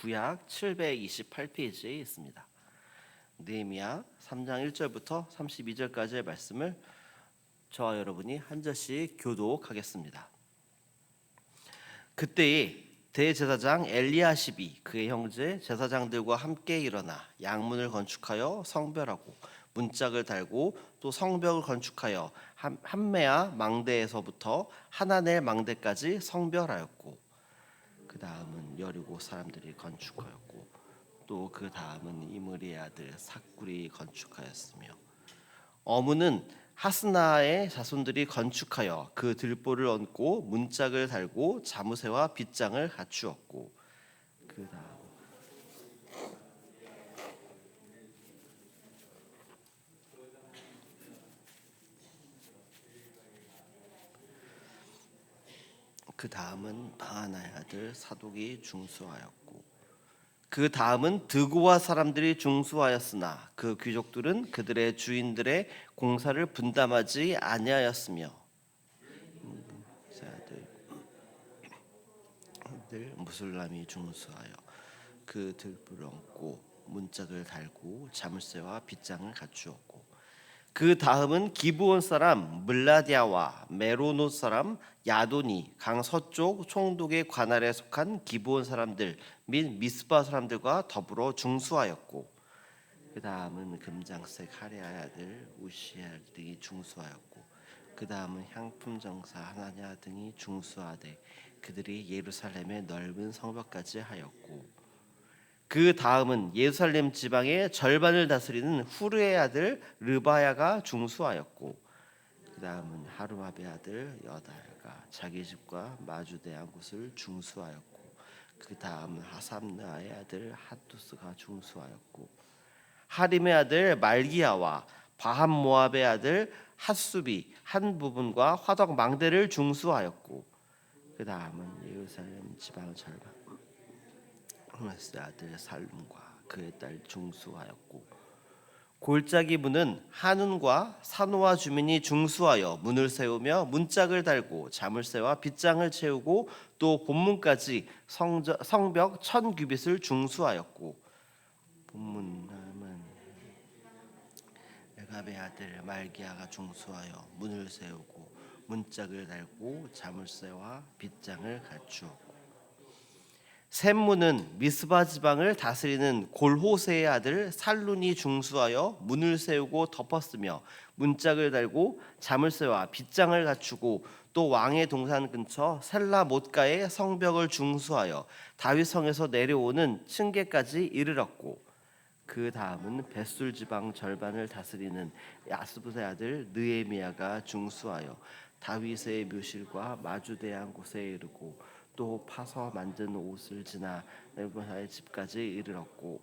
구약 728페이지에 있습니다. 느헤미야 3장 1절부터 32절까지의 말씀을 저와 여러분이 한 절씩 교독하겠습니다. 그때에 대제사장 엘리야십이 그의 형제 제사장들과 함께 일어나 양문을 건축하여 성별하고 문짝을 달고 또 성벽을 건축하여 한메아 망대에서부터 하나넬 망대까지 성별하였고, 그 다음은 여리고 사람들이 건축하였고, 또 그 다음은 이므리의 아들 삭굴이 건축하였으며, 어문은 하스나의 자손들이 건축하여 그 들보를 얹고 문짝을 달고 자무새와 빗장을 갖추었고, 그 다음은 바하나의 아들 사독이 중수하였고, 그 다음은 드고와 사람들이 중수하였으나 그 귀족들은 그들의 주인들의 공사를 분담하지 아니하였으며, 아들 무술람이 중수하여 그 들보를 얹고 문짝을 달고 자물쇠와 빗장을 갖추었고, 그 다음은 기브온 사람 물라디아와 메로노 사람 야돈이 강 서쪽 총독의 관할에 속한 기브온 사람들 및 미스바 사람들과 더불어 중수하였고, 그 다음은 금장색 하레아의 아들 우시엘 등이 중수하였고, 그 다음은 향품 정사 하나냐 등이 중수하되 그들이 예루살렘의 넓은 성벽까지 하였고, 그 다음은 예루살렘 지방의 절반을 다스리는 후르의 아들 르바야가 중수하였고, 그 다음은 하루마베 아들 여달가 자기 집과 마주대한 곳을 중수하였고, 그 다음은 하삼느아의 아들 핫투스가 중수하였고, 하림의 아들 말기야와 바한 모압의 아들 핫수비 한 부분과 화덕 망대를 중수하였고, 그 다음은 예루살렘 지방 절반 호메스 아들 살룸과 그의 딸 중수하였고, 골짜기 문은 한운과 산호와 주민이 중수하여 문을 세우며 문짝을 달고 자물쇠와 빗장을 채우고, 또 본문까지 성벽 1000규빗을 중수하였고, 본문은 레갑의 아들 말기야가 중수하여 문을 세우고 문짝을 달고 자물쇠와 빗장을 갖추었고, 샘문은 미스바 지방을 다스리는 골호세의 아들 살룬이 중수하여 문을 세우고 덮었으며 문짝을 달고 자물쇠와 빗장을 갖추고, 또 왕의 동산 근처 셀라 못가의 성벽을 중수하여 다윗 성에서 내려오는 층계까지 이르렀고, 그 다음은 벳술 지방 절반을 다스리는 야스붓의 아들 느헤미야가 중수하여 다윗의 묘실과 마주대한 곳에 이르고, 또 파서 만든 옷을 지나 네부사의 집까지 이르렀고,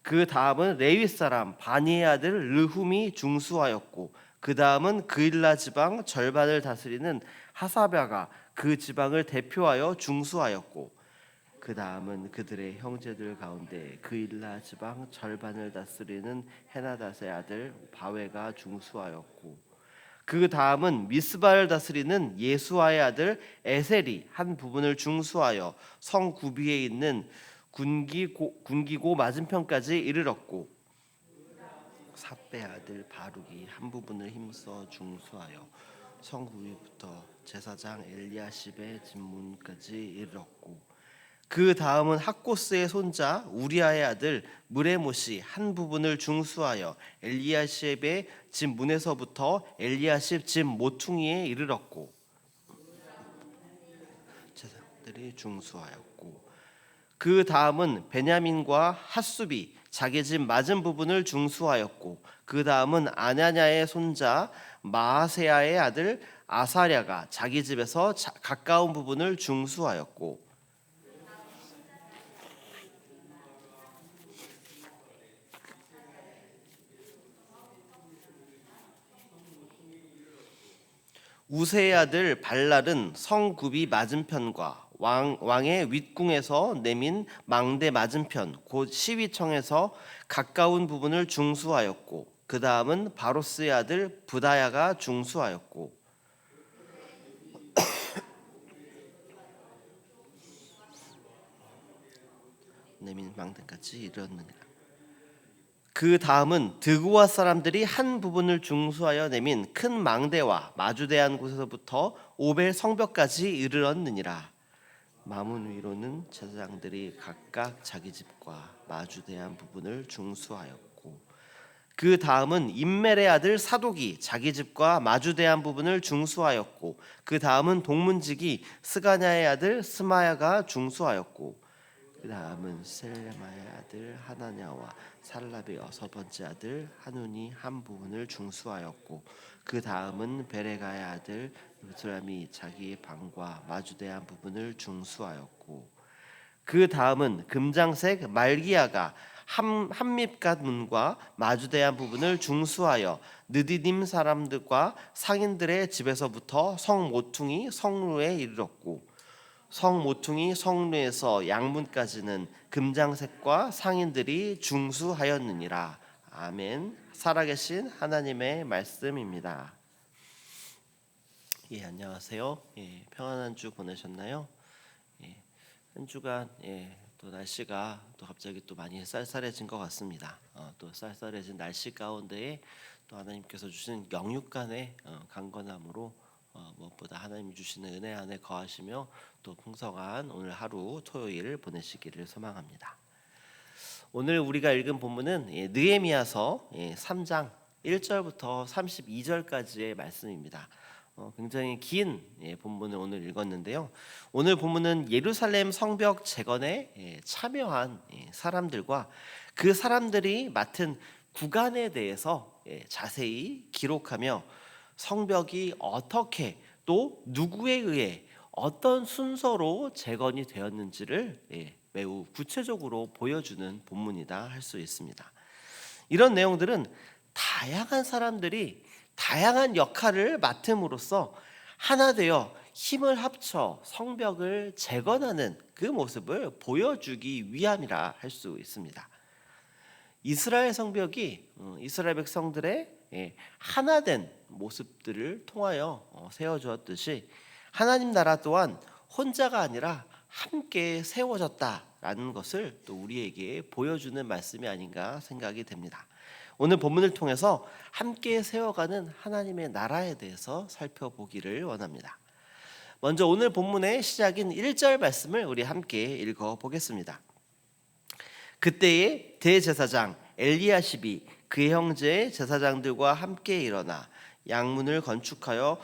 그 다음은 레위 사람 바니의 아들 르훔이 중수하였고, 그 다음은 그일라 지방 절반을 다스리는 하사랴가 그 지방을 대표하여 중수하였고, 그 다음은 그들의 형제들 가운데 그일라 지방 절반을 다스리는 헤나닷의 아들 바웨가 중수하였고, 그 다음은 미스바를 다스리는 예수아의 아들 에셀이 한 부분을 중수하여 성 구비에 있는 군기고 맞은편까지 이르렀고, 삽베 아들 바룩이 한 부분을 힘써 중수하여 성 구비부터 제사장 엘리야십의 집문까지 이르렀고, 그 다음은 학고스의 손자 우리아의 아들 무레못이 한 부분을 중수하여 엘리야십의 집 문에서부터 엘리야십 집 모퉁이에 이르렀고, 제사장들이 중수하였고, 그 다음은 베냐민과 핫수비 자기 집 맞은 부분을 중수하였고, 그 다음은 아냐냐의 손자 마아세야의 아들 아사랴가 자기 집에서 가까운 부분을 중수하였고, 우세의 아들 발랄은 성굽이 맞은편과 왕의 윗궁에서 내민 망대 맞은편 곧 시위청에서 가까운 부분을 중수하였고, 그 다음은 바로스의 아들 부다야가 중수하였고, 내민 망대까지 이르렀느니라. 그 다음은 드고아 사람들이 한 부분을 중수하여 내민 큰 망대와 마주대한 곳에서부터 오벨 성벽까지 이르렀느니라. 마문 위로는 제사장들이 각각 자기 집과 마주대한 부분을 중수하였고, 그 다음은 임멜의 아들 사독이 자기 집과 마주대한 부분을 중수하였고, 그 다음은 동문직이 스가냐의 아들 스마야가 중수하였고, 그 다음은 셀레마의 아들 하나냐와 살랍의 여섯 번째 아들 하눈이 한 부분을 중수하였고, 그 다음은 베레가의 아들 느스람이 자기의 방과 마주대한 부분을 중수하였고, 그 다음은 금장색 말기야가 한밉갓 문과 마주대한 부분을 중수하여 느디딤 사람들과 상인들의 집에서부터 성 모퉁이 성루에 이르렀고, 성 모퉁이 성루에서 양문까지는 금장색과 상인들이 중수하였느니라. 아멘. 살아계신 하나님의 말씀입니다. 예, 안녕하세요. 예, 평안한 주 보내셨나요? 예, 한 주간 또 날씨가 또 갑자기 또 많이 쌀쌀해진 것 같습니다. 또 쌀쌀해진 날씨 가운데에 또 하나님께서 주신 영육간의 강건함으로 무엇보다 하나님 주시는 은혜 안에 거하시며 또 풍성한 오늘 하루 토요일 보내시기를 소망합니다. 오늘 우리가 읽은 본문은 느헤미야서 3장 1절부터 32절까지의 말씀입니다. 굉장히 긴 본문을 오늘 읽었는데요. 오늘 본문은 예루살렘 성벽 재건에 참여한 사람들과 그 사람들이 맡은 구간에 대해서 자세히 기록하며 성벽이 어떻게 또 누구에 의해 어떤 순서로 재건이 되었는지를 매우 구체적으로 보여주는 본문이다 할 수 있습니다. 이런 내용들은 다양한 사람들이 다양한 역할을 맡음으로써 하나 되어 힘을 합쳐 성벽을 재건하는 그 모습을 보여주기 위함이라 할 수 있습니다. 이스라엘 성벽이 이스라엘 백성들의 하나된 모습들을 통하여 세워주었듯이 하나님 나라 또한 혼자가 아니라 함께 세워졌다라는 것을 또 우리에게 보여주는 말씀이 아닌가 생각이 됩니다. 오늘 본문을 통해서 함께 세워가는 하나님의 나라에 대해서 살펴보기를 원합니다. 먼저 오늘 본문의 시작인 1절 말씀을 우리 함께 읽어보겠습니다. 그때에 대제사장 엘리야십이 그의 형제 제사장들과 함께 일어나 양문을 건축하여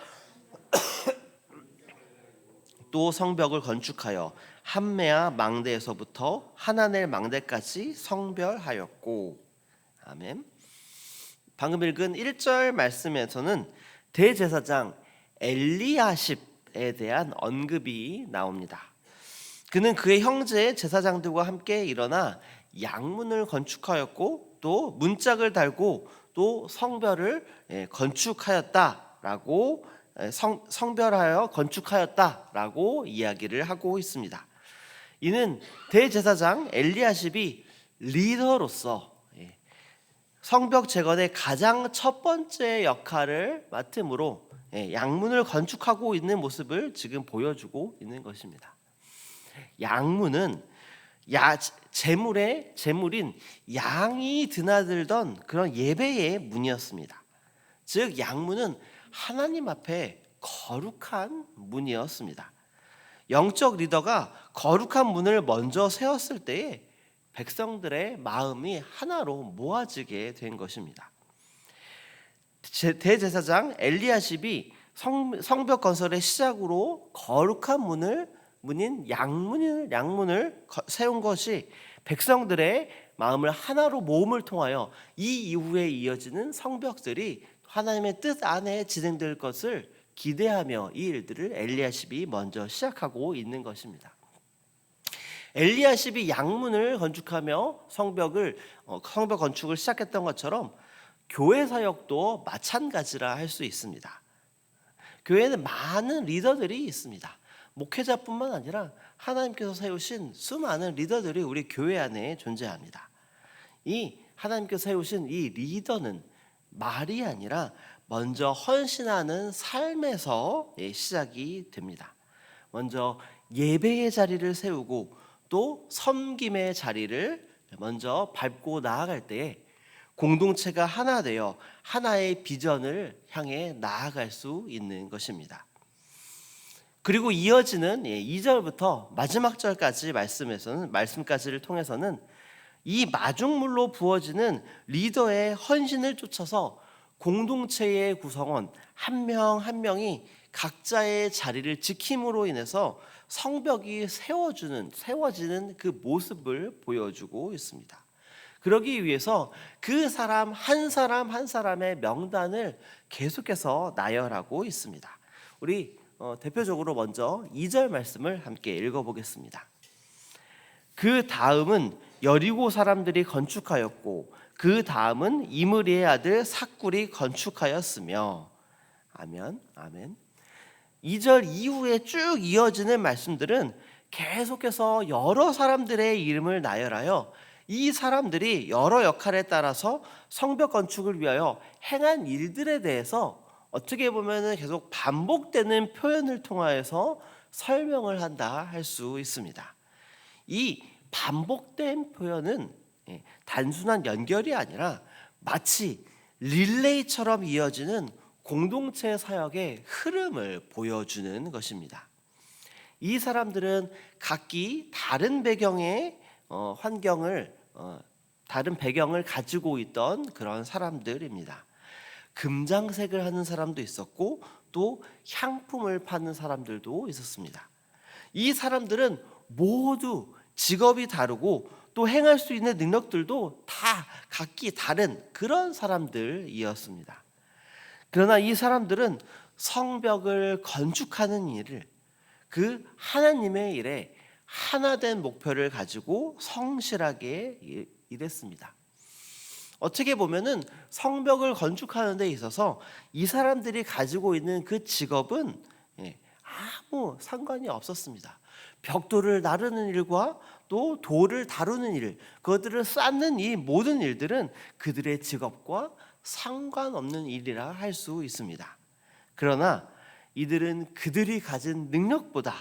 또 성벽을 건축하여 한메아 망대에서부터 하나넬 망대까지 성별하였고. 아멘. 방금 읽은 1절 말씀에서는 대제사장 엘리야십에 대한 언급이 나옵니다. 그는 그의 형제 제사장들과 함께 일어나 양문을 건축하였고 또 문짝을 달고 또 성별을 건축하였다라고 성별하여 건축하였다라고 이야기를 하고 있습니다. 이는 대제사장 엘리야십이 리더로서 성벽 재건의 가장 첫 번째 역할을 맡음으로 양문을 건축하고 있는 모습을 지금 보여주고 있는 것입니다. 양문은 제물인 양이 드나들던 그런 예배의 문이었습니다. 즉 양문은 하나님 앞에 거룩한 문이었습니다. 영적 리더가 거룩한 문을 먼저 세웠을 때에 백성들의 마음이 하나로 모아지게 된 것입니다. 대제사장 엘리야십이 성벽 건설의 시작으로 거룩한 문인 양문을 세운 것이 백성들의 마음을 하나로 모음을 통하여 이 이후에 이어지는 성벽들이 하나님의 뜻 안에 진행될 것을 기대하며 이 일들을 엘리야십이 먼저 시작하고 있는 것입니다. 엘리야십이 양문을 건축하며 성벽 건축을 시작했던 것처럼 교회 사역도 마찬가지라 할 수 있습니다. 교회에는 많은 리더들이 있습니다. 목회자뿐만 아니라 하나님께서 세우신 수많은 리더들이 우리 교회 안에 존재합니다. 이 하나님께서 세우신 이 리더는 말이 아니라 먼저 헌신하는 삶에서 시작이 됩니다. 먼저 예배의 자리를 세우고 또 섬김의 자리를 먼저 밟고 나아갈 때에 공동체가 하나 되어 하나의 비전을 향해 나아갈 수 있는 것입니다. 그리고 이어지는 2절부터 마지막 절까지 말씀까지를 통해서는 이 마중물로 부어지는 리더의 헌신을 쫓아서 공동체의 구성원 한 명 한 명이 각자의 자리를 지킴으로 인해서 성벽이 세워지는 그 모습을 보여주고 있습니다. 그러기 위해서 그 사람 한 사람의 명단을 계속해서 나열하고 있습니다. 우리 대표적으로 먼저 2절 말씀을 함께 읽어보겠습니다. 그 다음은 여리고 사람들이 건축하였고 그 다음은 이므리의 아들 삭굴이 건축하였으며. 아멘. 아멘. 2절 이후에 쭉 이어지는 말씀들은 계속해서 여러 사람들의 이름을 나열하여 이 사람들이 여러 역할에 따라서 성벽 건축을 위하여 행한 일들에 대해서 어떻게 보면 계속 반복되는 표현을 통하여서 설명을 한다 할 수 있습니다. 이 반복된 표현은 단순한 연결이 아니라 마치 릴레이처럼 이어지는 공동체 사역의 흐름을 보여주는 것입니다. 이 사람들은 각기 다른 배경의 다른 배경을 가지고 있던 그런 사람들입니다. 금장색을 하는 사람도 있었고 또 향품을 파는 사람들도 있었습니다. 이 사람들은 모두 직업이 다르고 또 행할 수 있는 능력들도 다 각기 다른 그런 사람들이었습니다. 그러나 이 사람들은 성벽을 건축하는 일을 그 하나님의 일에 하나된 목표를 가지고 성실하게 일했습니다. 어떻게 보면은 성벽을 건축하는 데 있어서 이 사람들이 가지고 있는 그 직업은 아무 상관이 없었습니다. 벽돌을 나르는 일과 또 돌을 다루는 일, 그것들을 쌓는 이 모든 일들은 그들의 직업과 상관없는 일이라 할 수 있습니다. 그러나 이들은 그들이 가진 능력보다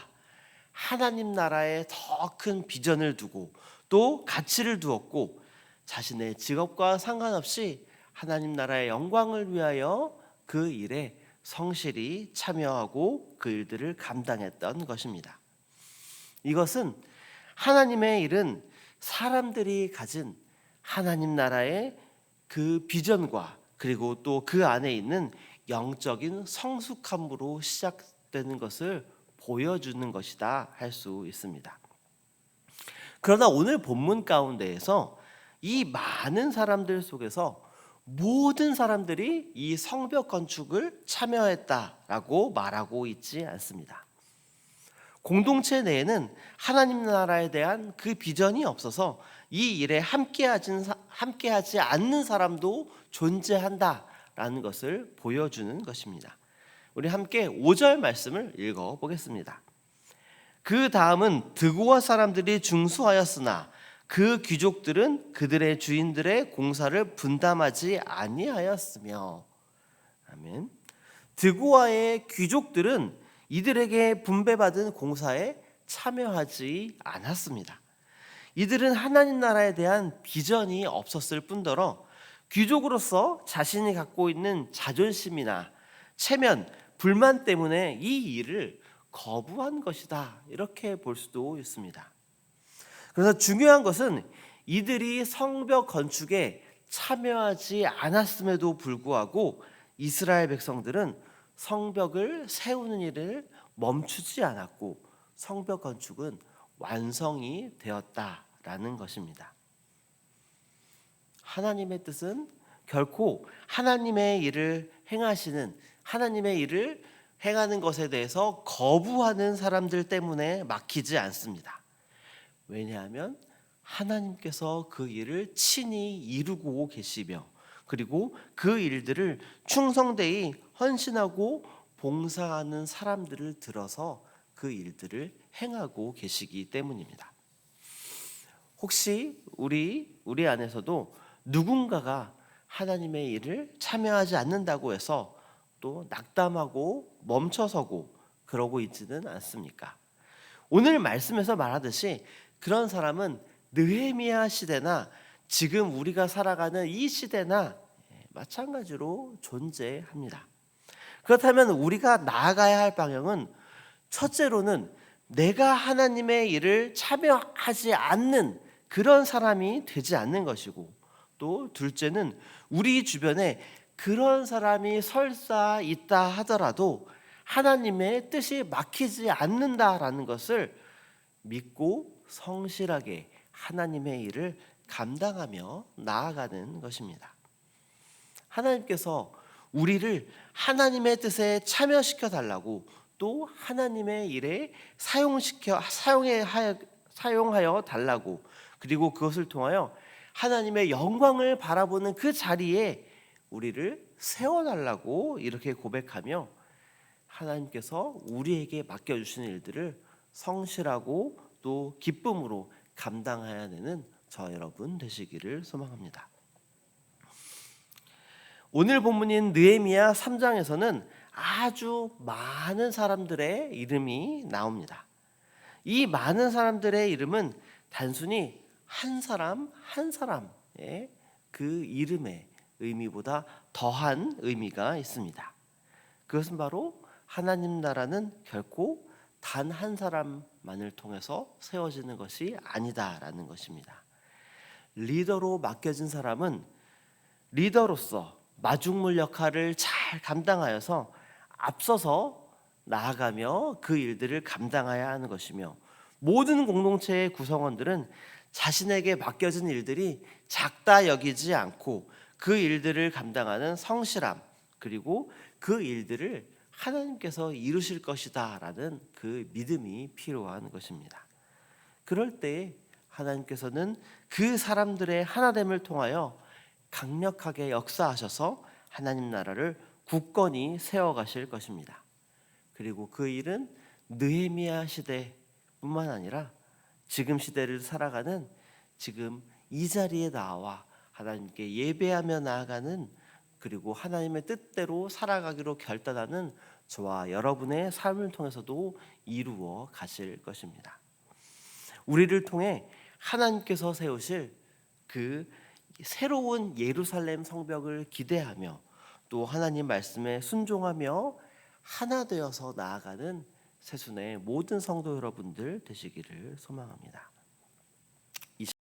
하나님 나라에 더 큰 비전을 두고 또 가치를 두었고 자신의 직업과 상관없이 하나님 나라의 영광을 위하여 그 일에 성실히 참여하고 그 일들을 감당했던 것입니다. 이것은 하나님의 일은 사람들이 가진 하나님 나라의 그 비전과 그리고 또 그 안에 있는 영적인 성숙함으로 시작되는 것을 보여주는 것이다 할 수 있습니다. 그러나 오늘 본문 가운데에서 이 많은 사람들 속에서 모든 사람들이 이 성벽 건축을 참여했다라고 말하고 있지 않습니다. 공동체 내에는 하나님 나라에 대한 그 비전이 없어서 이 일에 함께하지 않는 사람도 존재한다라는 것을 보여주는 것입니다. 우리 함께 5절 말씀을 읽어보겠습니다. 그 다음은 드고아 사람들이 중수하였으나 그 귀족들은 그들의 주인들의 공사를 분담하지 아니하였으며. 아멘. 드고아의 귀족들은 이들에게 분배받은 공사에 참여하지 않았습니다. 이들은 하나님 나라에 대한 비전이 없었을 뿐더러 귀족으로서 자신이 갖고 있는 자존심이나 체면, 불만 때문에 이 일을 거부한 것이다 이렇게 볼 수도 있습니다. 그래서 중요한 것은 이들이 성벽 건축에 참여하지 않았음에도 불구하고 이스라엘 백성들은 성벽을 세우는 일을 멈추지 않았고 성벽 건축은 완성이 되었다라는 것입니다. 하나님의 뜻은 결코 하나님의 일을 행하는 것에 대해서 거부하는 사람들 때문에 막히지 않습니다. 왜냐하면 하나님께서 그 일을 친히 이루고 계시며 그리고 그 일들을 충성되이 헌신하고 봉사하는 사람들을 들어서 그 일들을 행하고 계시기 때문입니다. 혹시 우리 안에서도 누군가가 하나님의 일을 참여하지 않는다고 해서 또 낙담하고 멈춰서고 그러고 있지는 않습니까? 오늘 말씀에서 말하듯이 그런 사람은 느헤미야 시대나 지금 우리가 살아가는 이 시대나 마찬가지로 존재합니다. 그렇다면 우리가 나아가야 할 방향은 첫째로는 내가 하나님의 일을 참여하지 않는 그런 사람이 되지 않는 것이고, 또 둘째는 우리 주변에 그런 사람이 설사 있다 하더라도 하나님의 뜻이 막히지 않는다라는 것을 믿고 성실하게 하나님의 일을 감당하며 나아가는 것입니다. 하나님께서 우리를 하나님의 뜻에 참여시켜 달라고, 또 하나님의 일에 사용하여 달라고, 그리고 그것을 통하여 하나님의 영광을 바라보는 그 자리에 우리를 세워달라고 이렇게 고백하며 하나님께서 우리에게 맡겨주시는 일들을 성실하고 또 기쁨으로 감당해야 되는 저 여러분 되시기를 소망합니다. 오늘 본문인 느헤미야 3장에서는 아주 많은 사람들의 이름이 나옵니다. 이 많은 사람들의 이름은 단순히 한 사람 한 사람의 그 이름의 의미보다 더한 의미가 있습니다. 그것은 바로 하나님 나라는 결코 단 한 사람만을 통해서 세워지는 것이 아니다라는 것입니다. 리더로 맡겨진 사람은 리더로서 마중물 역할을 잘 감당하여서 앞서서 나아가며 그 일들을 감당해야 하는 것이며, 모든 공동체의 구성원들은 자신에게 맡겨진 일들이 작다 여기지 않고 그 일들을 감당하는 성실함, 그리고 그 일들을 하나님께서 이루실 것이다 라는 그 믿음이 필요한 것입니다. 그럴 때 하나님께서는 그 사람들의 하나됨을 통하여 강력하게 역사하셔서 하나님 나라를 굳건히 세워가실 것입니다. 그리고 그 일은 느헤미야 시대뿐만 아니라 지금 시대를 살아가는 지금 이 자리에 나와 하나님께 예배하며 나아가는, 그리고 하나님의 뜻대로 살아가기로 결단하는 저와 여러분의 삶을 통해서도 이루어 가실 것입니다. 우리를 통해 하나님께서 세우실 그 새로운 예루살렘 성벽을 기대하며 또 하나님 말씀에 순종하며 하나 되어서 나아가는 새순의 모든 성도 여러분들 되시기를 소망합니다.